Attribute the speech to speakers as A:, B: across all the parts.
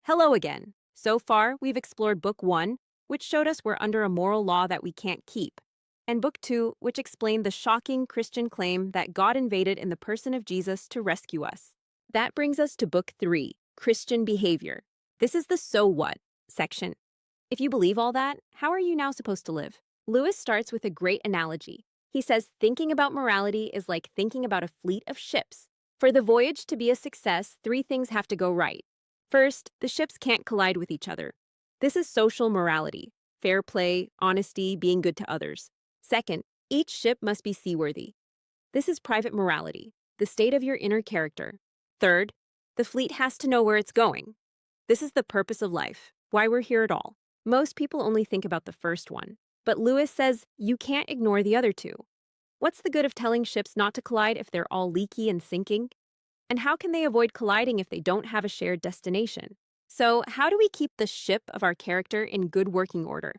A: Hello again. So far, we've explored Book 1, which showed us we're under a moral law that we can't keep, and Book 2, which explained the shocking Christian claim that God invaded in the person of Jesus to rescue us. That brings us to Book 3, Christian Behavior. This is the So What section. If you believe all that, how are you now supposed to live? Lewis starts with a great analogy. He says thinking about morality is like thinking about a fleet of ships. For the voyage to be a success, three things have to go right. First, the ships can't collide with each other. This is social morality: fair play, honesty, being good to others. Second, each ship must be seaworthy. This is private morality, the state of your inner character. Third, the fleet has to know where it's going. This is the purpose of life, why we're here at all. Most people only think about the first one, but Lewis says you can't ignore the other two. What's the good of telling ships not to collide if they're all leaky and sinking? And how can they avoid colliding if they don't have a shared destination? So, how do we keep the ship of our character in good working order?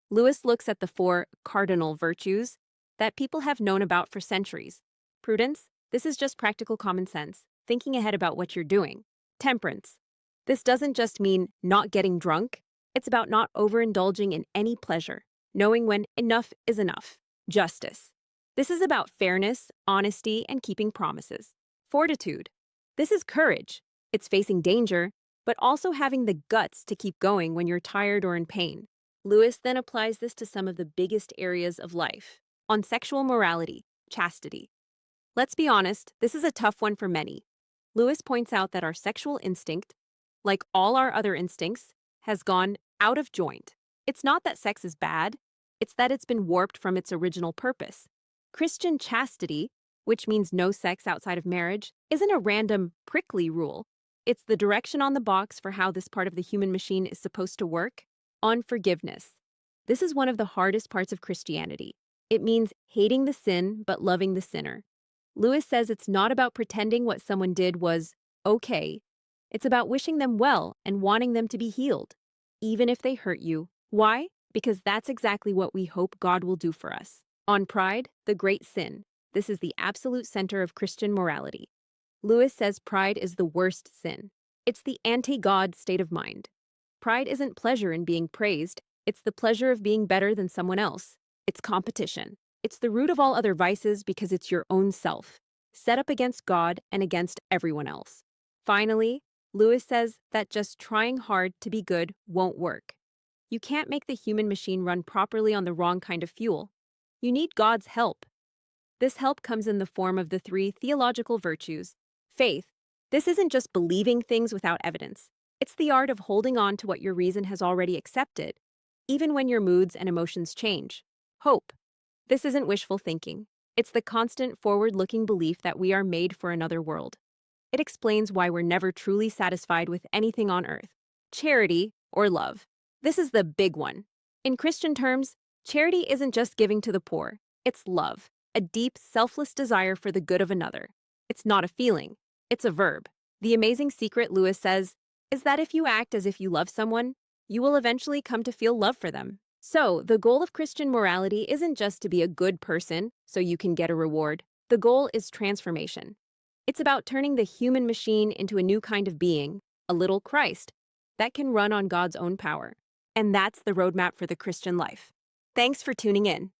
A: Lewis looks at the 4 cardinal virtues that people have known about for centuries. Prudence, this is just practical common sense, thinking ahead about what you're doing. Temperance, this doesn't just mean not getting drunk, it's about not overindulging in any pleasure, knowing when enough is enough. Justice, this is about fairness, honesty, and keeping promises. Fortitude, this is courage. It's facing danger, but also having the guts to keep going when you're tired or in pain. Lewis then applies this to some of the biggest areas of life. On sexual morality, chastity. Let's be honest, this is a tough one for many. Lewis points out that our sexual instinct, like all our other instincts, has gone out of joint. It's not that sex is bad, it's that it's been warped from its original purpose. Christian chastity, which means no sex outside of marriage, isn't a random, prickly rule. It's the direction on the box for how this part of the human machine is supposed to work. On forgiveness. This is one of the hardest parts of Christianity. It means hating the sin but loving the sinner. Lewis says it's not about pretending what someone did was okay. It's about wishing them well and wanting them to be healed, even if they hurt you. Why? Because that's exactly what we hope God will do for us. On pride, the great sin. This is the absolute center of Christian morality. Lewis says pride is the worst sin. It's the anti-God state of mind. Pride isn't pleasure in being praised, it's the pleasure of being better than someone else. It's competition. It's the root of all other vices because it's your own self, set up against God and against everyone else. Finally, Lewis says that just trying hard to be good won't work. You can't make the human machine run properly on the wrong kind of fuel. You need God's help. This help comes in the form of the 3 theological virtues. Faith. This isn't just believing things without evidence. It's the art of holding on to what your reason has already accepted, even when your moods and emotions change. Hope. This isn't wishful thinking. It's the constant forward-looking belief that we are made for another world. It explains why we're never truly satisfied with anything on earth. Charity, or love. This is the big one. In Christian terms, charity isn't just giving to the poor. It's love, a deep, selfless desire for the good of another. It's not a feeling. It's a verb. The amazing secret, Lewis says, is that if you act as if you love someone, you will eventually come to feel love for them. So, the goal of Christian morality isn't just to be a good person so you can get a reward. The goal is transformation. It's about turning the human machine into a new kind of being, a little Christ, that can run on God's own power. And that's the roadmap for the Christian life. Thanks for tuning in.